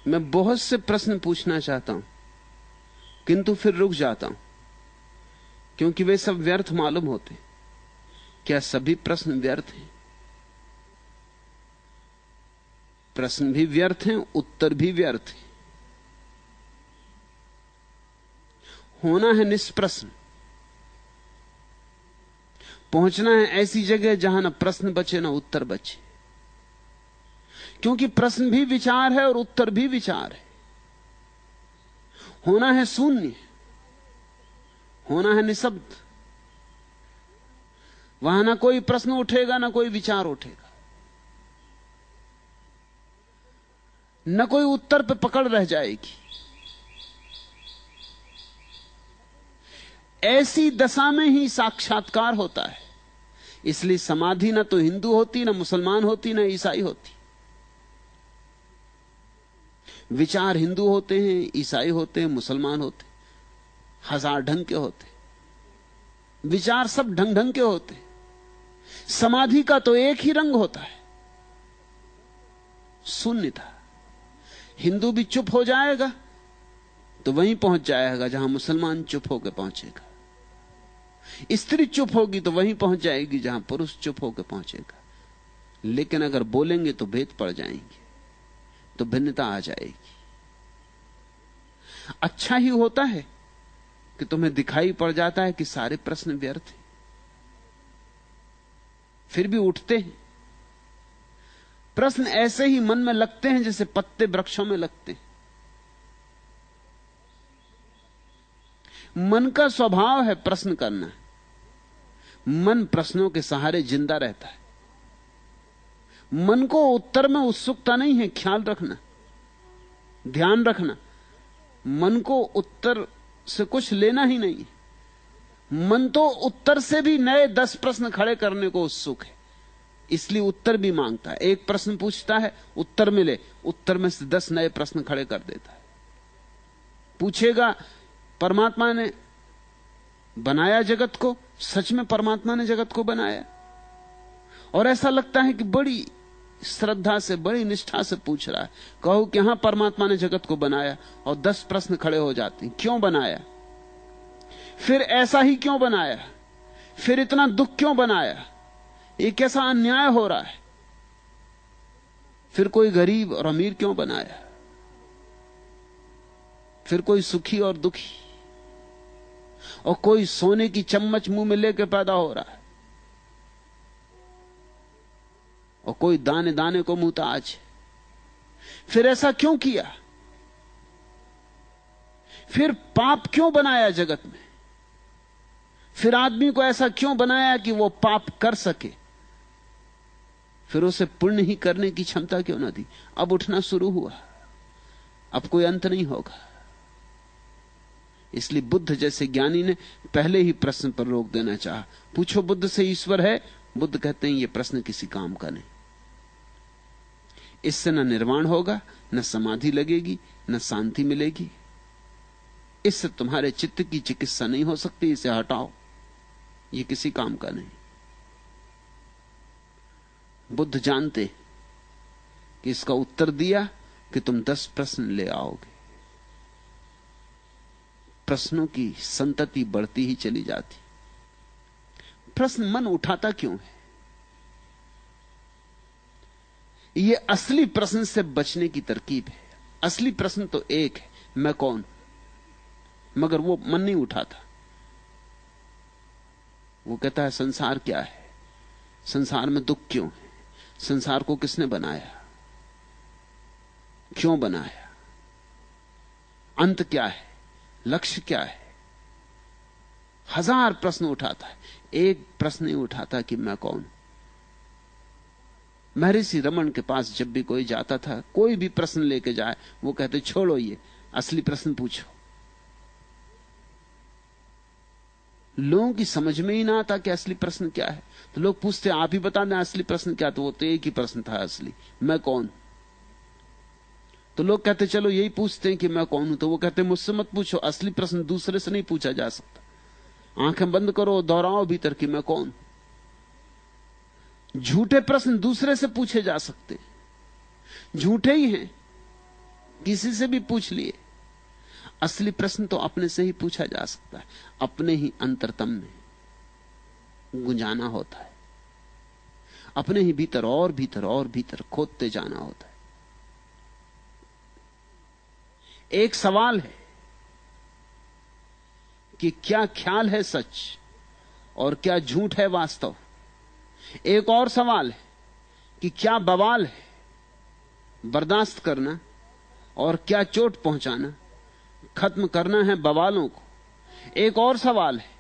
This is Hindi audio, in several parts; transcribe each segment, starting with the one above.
मैं बहुत से प्रश्न पूछना चाहता हूं, किंतु फिर रुक जाता हूं, क्योंकि वे सब व्यर्थ मालूम होते। क्या सभी प्रश्न व्यर्थ हैं? प्रश्न भी व्यर्थ हैं, उत्तर भी व्यर्थ हैं। होना है निष्प्रश्न, पहुंचना है ऐसी जगह जहां न प्रश्न बचे न उत्तर बचे, क्योंकि प्रश्न भी विचार है और उत्तर भी विचार है। होना है शून्य, होना है निशब्द। वहां ना कोई प्रश्न उठेगा ना कोई विचार उठेगा, न कोई उत्तर पे पकड़ रह जाएगी। ऐसी दशा में ही साक्षात्कार होता है। इसलिए समाधि ना तो हिंदू होती, ना मुसलमान होती, ना ईसाई होती। विचार हिंदू होते हैं, ईसाई होते हैं, मुसलमान होते, हजार ढंग के होते। विचार सब ढंग ढंग के होते। समाधि का तो एक ही रंग होता है, शून्यता। हिंदू भी चुप हो जाएगा तो वहीं पहुंच जाएगा जहां मुसलमान चुप होकर पहुंचेगा। स्त्री चुप होगी तो वहीं पहुंच जाएगी जहां पुरुष चुप होकर पहुंचेगा। लेकिन अगर बोलेंगे तो भेद पड़ जाएंगे, तो भिन्नता आ जाएगी। अच्छा ही होता है कि तुम्हें दिखाई पड़ जाता है कि सारे प्रश्न व्यर्थ हैं, फिर भी उठते हैं। प्रश्न ऐसे ही मन में लगते हैं जैसे पत्ते वृक्षों में लगते हैं। मन का स्वभाव है प्रश्न करना। मन प्रश्नों के सहारे जिंदा रहता है। मन को उत्तर में उत्सुकता नहीं है, ख्याल रखना, ध्यान रखना। मन को उत्तर से कुछ लेना ही नहीं। मन तो उत्तर से भी नए 10 प्रश्न खड़े करने को उत्सुक है, इसलिए उत्तर भी मांगता है। एक प्रश्न पूछता है, उत्तर मिले, उत्तर में से 10 नए प्रश्न खड़े कर देता है। पूछेगा परमात्मा ने बनाया जगत को? सच में परमात्मा ने जगत को बनाया? और ऐसा लगता है कि बड़ी श्रद्धा से, बड़ी निष्ठा से पूछ रहा है। कहो कि हां परमात्मा ने जगत को बनाया, और 10 प्रश्न खड़े हो जाते हैं। क्यों बनाया? फिर ऐसा ही क्यों बनाया? फिर इतना दुख क्यों बनाया? ये कैसा अन्याय हो रहा है? फिर कोई गरीब और अमीर क्यों बनाया? फिर कोई सुखी और दुखी, और कोई सोने की चम्मच मुंह में लेके पैदा हो रहा है, और कोई दाने दाने को मुहताज है। फिर ऐसा क्यों किया? फिर पाप क्यों बनाया जगत में? फिर आदमी को ऐसा क्यों बनाया कि वो पाप कर सके? फिर उसे पुण्य ही करने की क्षमता क्यों ना दी? अब उठना शुरू हुआ, अब कोई अंत नहीं होगा। इसलिए बुद्ध जैसे ज्ञानी ने पहले ही प्रश्न पर रोक देना चाहा। पूछो बुद्ध से ईश्वर है? बुद्ध कहते हैं यह प्रश्न किसी काम का नहीं। इससे न निर्वाण होगा, न समाधि लगेगी, न शांति मिलेगी। इससे तुम्हारे चित्त की चिकित्सा नहीं हो सकती। इसे हटाओ, यह किसी काम का नहीं। बुद्ध जानते कि इसका उत्तर दिया कि तुम 10 प्रश्न ले आओगे। प्रश्नों की संतति बढ़ती ही चली जाती। प्रश्न मन उठाता क्यों है? यह असली प्रश्न से बचने की तरकीब है। असली प्रश्न तो एक है, मैं कौन? मगर वो मन नहीं उठाता। वो कहता है संसार क्या है, संसार में दुख क्यों है, संसार को किसने बनाया, क्यों बनाया, अंत क्या है, लक्ष्य क्या है। 1000 प्रश्न उठाता है, एक प्रश्न नहीं उठाता कि मैं कौन। महर्षि रमन के पास जब भी कोई जाता था, कोई भी प्रश्न लेके जाए, वो कहते छोड़ो, ये असली प्रश्न पूछो। लोगों की समझ में ही ना आता कि असली प्रश्न क्या है, तो लोग पूछते आप ही बता दें असली प्रश्न क्या। तो वो तो एक ही प्रश्न था असली, मैं कौन। तो लोग कहते चलो यही पूछते हैं कि मैं कौन हूं। तो वो कहते मुझसे मत पूछो, असली प्रश्न दूसरे से नहीं पूछा जा सकता। आंखें बंद करो, दोहराओ भीतर कि मैं कौन। झूठे प्रश्न दूसरे से पूछे जा सकते, झूठे ही हैं, किसी से भी पूछ लिए। असली प्रश्न तो अपने से ही पूछा जा सकता है, अपने ही अंतरतम में गुंजाना होता है, अपने ही भीतर और भीतर और भीतर खोदते जाना होता है। एक सवाल है कि क्या ख्याल है सच और क्या झूठ है वास्तव। एक और सवाल है कि क्या बवाल है बर्दाश्त करना और क्या चोट पहुंचाना, खत्म करना है बवालों को। एक और सवाल है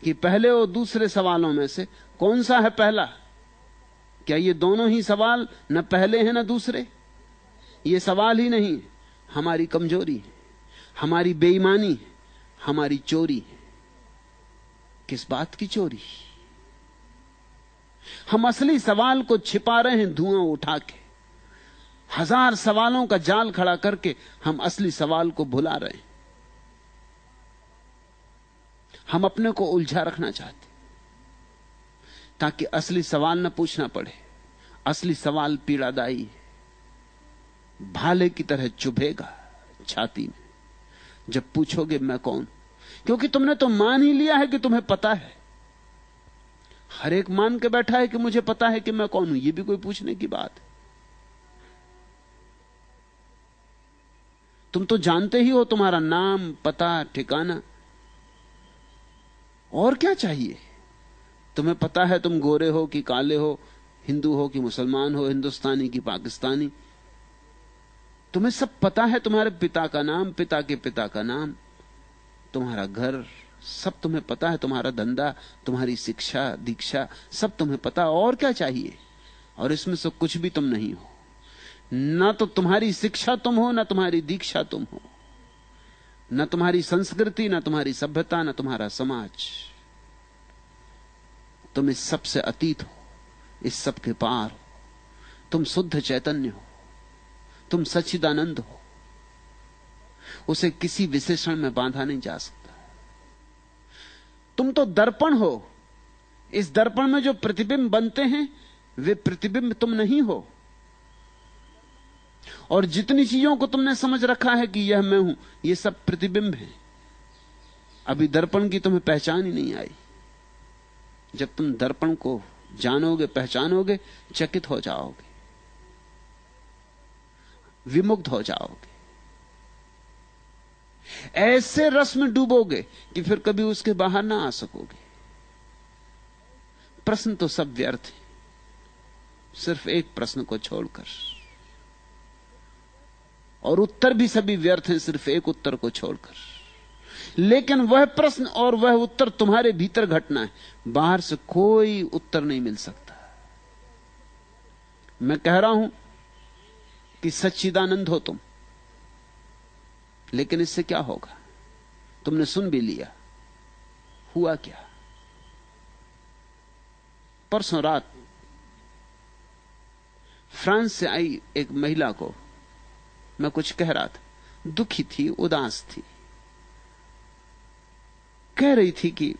कि पहले और दूसरे सवालों में से कौन सा है पहला। क्या ये दोनों ही सवाल न पहले हैं न दूसरे? ये सवाल ही नहीं है, हमारी कमजोरी है, हमारी बेईमानी है, हमारी चोरी है। किस बात की चोरी? हम असली सवाल को छिपा रहे हैं धुआं उठा के। हजार सवालों का जाल खड़ा करके हम असली सवाल को भुला रहे हैं। हम अपने को उलझा रखना चाहते ताकि असली सवाल न पूछना पड़े। असली सवाल पीड़ादायी है, भाले की तरह चुभेगा छाती में जब पूछोगे मैं कौन। क्योंकि तुमने तो मान ही लिया है कि तुम्हें पता है। हर एक मान के बैठा है कि मुझे पता है कि मैं कौन हूं। यह भी कोई पूछने की बात है? तुम तो जानते ही हो तुम्हारा नाम, पता, ठिकाना। और क्या चाहिए? तुम्हें पता है तुम गोरे हो कि काले हो, हिंदू हो कि मुसलमान हो, हिंदुस्तानी कि पाकिस्तानी। तुम्हें सब पता है, तुम्हारे पिता का नाम, पिता के पिता का नाम, तुम्हारा घर, सब तुम्हें पता है। तुम्हारा धंधा, तुम्हारी शिक्षा दीक्षा, सब तुम्हें पता। और क्या चाहिए? और इसमें से कुछ भी तुम नहीं हो। ना तो तुम्हारी शिक्षा तुम हो, ना तुम्हारी दीक्षा तुम हो, ना तुम्हारी संस्कृति, ना तुम्हारी सभ्यता, ना तुम्हारा समाज। तुम इस सब से अतीत हो, इस सब के पार हो। तुम शुद्ध चैतन्य हो, तुम सच्चिदानंद हो। उसे किसी विशेषण में बांधा नहीं जा सकता। तुम तो दर्पण हो। इस दर्पण में जो प्रतिबिंब बनते हैं वे प्रतिबिंब तुम नहीं हो। और जितनी चीजों को तुमने समझ रखा है कि यह मैं हूं, ये सब प्रतिबिंब है। अभी दर्पण की तुम्हें पहचान ही नहीं आई। जब तुम दर्पण को जानोगे, पहचानोगे, चकित हो जाओगे, विमुग्ध हो जाओगे। ऐसे रस में डूबोगे कि फिर कभी उसके बाहर ना आ सकोगे। प्रश्न तो सब व्यर्थ है, सिर्फ एक प्रश्न को छोड़कर। और उत्तर भी सभी व्यर्थ हैं, सिर्फ एक उत्तर को छोड़कर। लेकिन वह प्रश्न और वह उत्तर तुम्हारे भीतर घटना है। बाहर से कोई उत्तर नहीं मिल सकता। मैं कह रहा हूं कि सच्चिदानंद हो तुम, लेकिन इससे क्या होगा? तुमने सुन भी लिया, हुआ क्या? परसों रात फ्रांस से आई एक महिला को मैं कुछ कह रहा था। दुखी थी, उदास थी। कह रही थी कि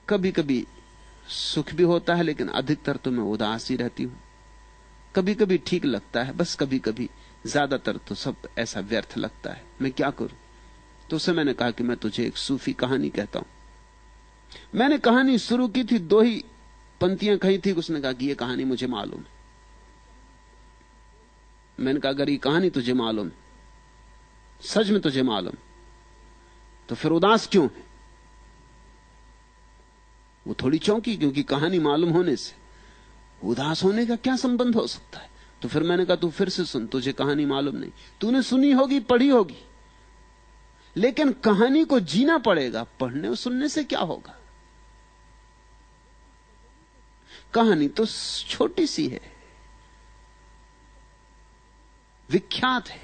कभी कभी सुख भी होता है, लेकिन अधिकतर तो मैं उदास ही रहती हूं। कभी कभी ठीक लगता है, बस कभी कभी, ज्यादातर तो सब ऐसा व्यर्थ लगता है। मैं क्या करूं? तो उसे मैंने कहा कि मैं तुझे एक सूफी कहानी कहता हूं। मैंने कहानी शुरू की थी, 2 ही पंक्तियां कही थी। उसने कहा कि यह कहानी मुझे मालूम है। मैंने कहा अगर ये कहानी तुझे मालूम, सच में तुझे मालूम, तो फिर उदास क्यों है? वो थोड़ी चौंकी, क्योंकि कहानी मालूम होने से उदास होने का क्या संबंध हो सकता है? तो फिर मैंने कहा तू फिर से सुन, तुझे कहानी मालूम नहीं। तूने सुनी होगी, पढ़ी होगी, लेकिन कहानी को जीना पड़ेगा। पढ़ने और सुनने से क्या होगा? कहानी तो छोटी सी है, विख्यात है,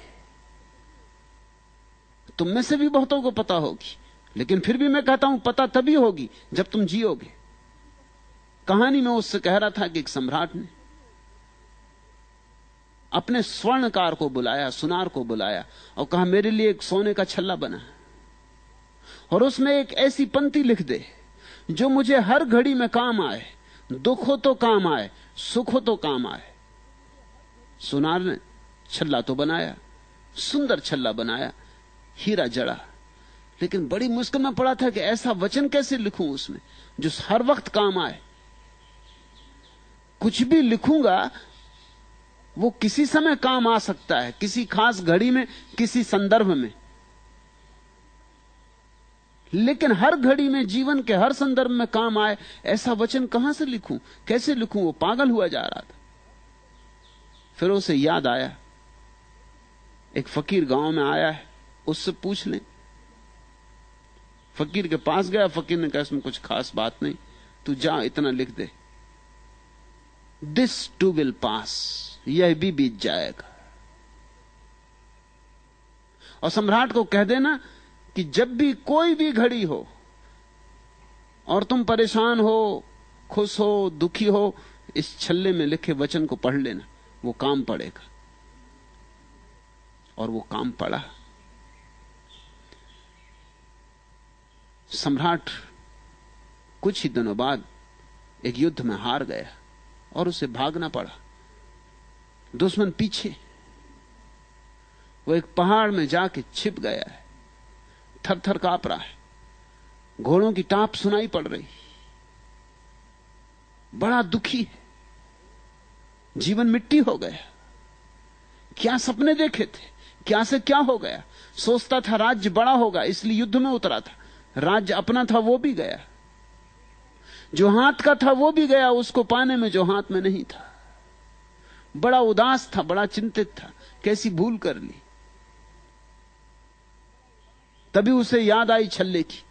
तुम में से भी बहुतों को पता होगी। लेकिन फिर भी मैं कहता हूं पता तभी होगी जब तुम जियोगे। कहानी में उससे कह रहा था कि एक सम्राट ने अपने स्वर्णकार को बुलाया, सुनार को बुलाया, और कहा मेरे लिए एक सोने का छल्ला बना और उसमें एक ऐसी पंक्ति लिख दे जो मुझे हर घड़ी में काम आए। दुख हो तो काम आए, सुख हो तो काम आए। सुनार ने छल्ला तो बनाया, सुंदर छल्ला बनाया, हीरा जड़ा, लेकिन बड़ी मुश्किल में पड़ा था कि ऐसा वचन कैसे लिखूं उसमें जो हर वक्त काम आए। कुछ भी लिखूंगा वो किसी समय काम आ सकता है, किसी खास घड़ी में, किसी संदर्भ में, लेकिन हर घड़ी में, जीवन के हर संदर्भ में काम आए ऐसा वचन कहां से लिखूं, कैसे लिखूं? वो पागल हुआ जा रहा था। फिर उसे याद आया, एक फकीर गांव में आया है, उससे पूछ लें। फकीर के पास गया, फकीर ने कहा इसमें कुछ खास बात नहीं, तू जा इतना लिख दे, दिस टू विल पास, यह भी बीत जाएगा। और सम्राट को कह देना कि जब भी कोई भी घड़ी हो और तुम परेशान हो, खुश हो, दुखी हो, इस छल्ले में लिखे वचन को पढ़ लेना, वो काम पड़ेगा। और वो काम पड़ा। सम्राट कुछ ही दिनों बाद एक युद्ध में हार गया और उसे भागना पड़ा। दुश्मन पीछे, वो एक पहाड़ में जाके छिप गया है, थर थर कांप रहा है, घोड़ों की टाप सुनाई पड़ रही, बड़ा दुखी है, जीवन मिट्टी हो गया। क्या सपने देखे थे, क्या से क्या हो गया। सोचता था राज्य बड़ा होगा इसलिए युद्ध में उतरा था, राज्य अपना था वो भी गया, जो हाथ का था वो भी गया उसको पाने में जो हाथ में नहीं था। बड़ा उदास था, बड़ा चिंतित था, कैसी भूल कर ली। तभी उसे याद आई छल्ले की,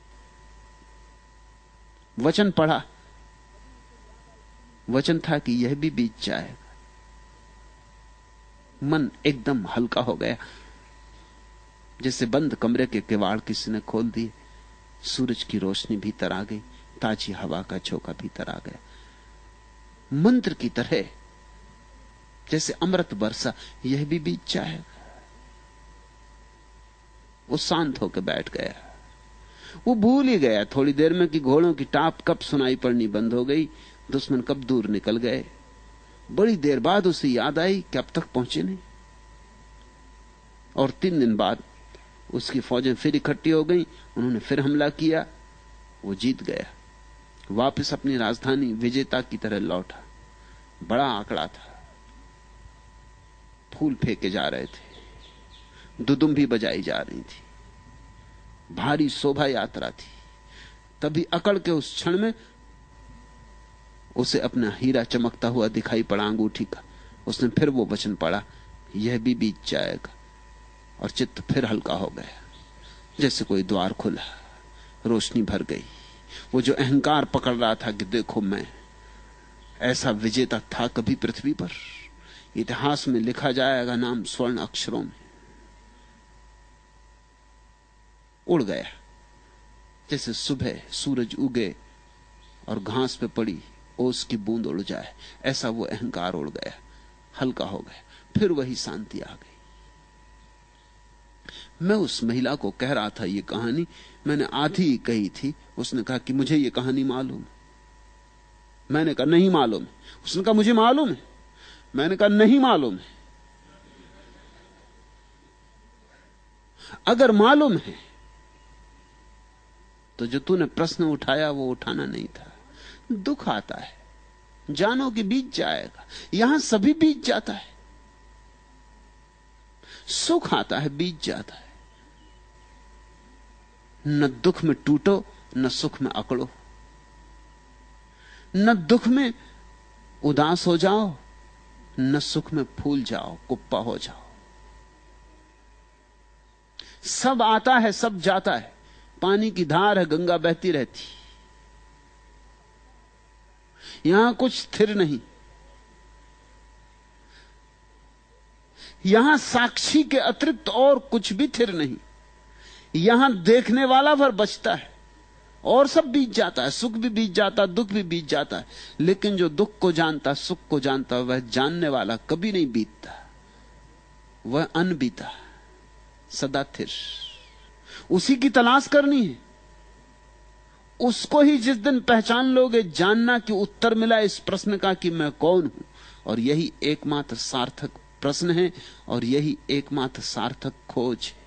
वचन पढ़ा, वचन था कि यह भी बीत जाएगा। मन एकदम हल्का हो गया, जैसे बंद कमरे के किवाड़ किसी ने खोल दिए, सूरज की रोशनी भीतर आ गई, ताजी हवा का झोंका भीतर आ गया। मंत्र की तरह जैसे अमृत बरसा, यह भी बीत जाएगा। वो शांत होकर बैठ गया। वो भूल ही गया थोड़ी देर में कि घोड़ों की टाप कब सुनाई पड़नी बंद हो गई, दुश्मन कब दूर निकल गए। बड़ी देर बाद उसे याद आई कि अब तक पहुंचे नहीं। और 3 दिन बाद उसकी फौजें फिर इकट्ठी हो गईं, उन्होंने फिर हमला किया, वो जीत गया, वापस अपनी राजधानी विजेता की तरह लौटा। बड़ा आंकड़ा था, फूल फेंके जा रहे थे, दुदुम्भी बजाई जा रही थी, भारी शोभा यात्रा थी। तभी अकड़ के उस क्षण में उसे अपना हीरा चमकता हुआ दिखाई पड़ा अंगूठी का। उसने फिर वो वचन पढ़ा, यह भी बीत जाएगा, और चित्त फिर हल्का हो गया, जैसे कोई द्वार खुला, रोशनी भर गई। वो जो अहंकार पकड़ रहा था कि देखो मैं ऐसा विजेता था कभी पृथ्वी पर, इतिहास में लिखा जाएगा नाम स्वर्ण अक्षरों में, उड़ गया। जैसे सुबह सूरज उगे और घास पे पड़ी ओस की बूंद उड़ जाए, ऐसा वो अहंकार उड़ गया, हल्का हो गया। फिर वही शांति आ गई। मैं उस महिला को कह रहा था ये कहानी, मैंने आधी ही कही थी। उसने कहा कि मुझे ये कहानी मालूम है। मैंने कहा नहीं मालूम है। उसने कहा मुझे मालूम है। मैंने कहा नहीं मालूम है। अगर मालूम है तो जो तूने प्रश्न उठाया वो उठाना नहीं था। दुख आता है, जानो कि बीत जाएगा, यहां सभी बीत जाता है। सुख आता है, बीत जाता है। न दुख में टूटो, न सुख में अकड़ो, न दुख में उदास हो जाओ, न सुख में फूल जाओ, कुप्पा हो जाओ। सब आता है, सब जाता है। पानी की धार है, गंगा बहती रहती, यहां कुछ स्थिर नहीं। यहां साक्षी के अतिरिक्त और कुछ भी स्थिर नहीं। यहां देखने वाला भर बचता है और सब बीत जाता है। सुख भी बीत जाता, दुख भी बीत जाता है। लेकिन जो दुख को जानता, सुख को जानता, वह जानने वाला कभी नहीं बीतता, वह अनबीता, सदा स्थिर। उसी की तलाश करनी है। उसको ही जिस दिन पहचान लोगे, जानना कि उत्तर मिला इस प्रश्न का कि मैं कौन हूं, और यही एकमात्र सार्थक प्रश्न है और यही एकमात्र सार्थक खोज है।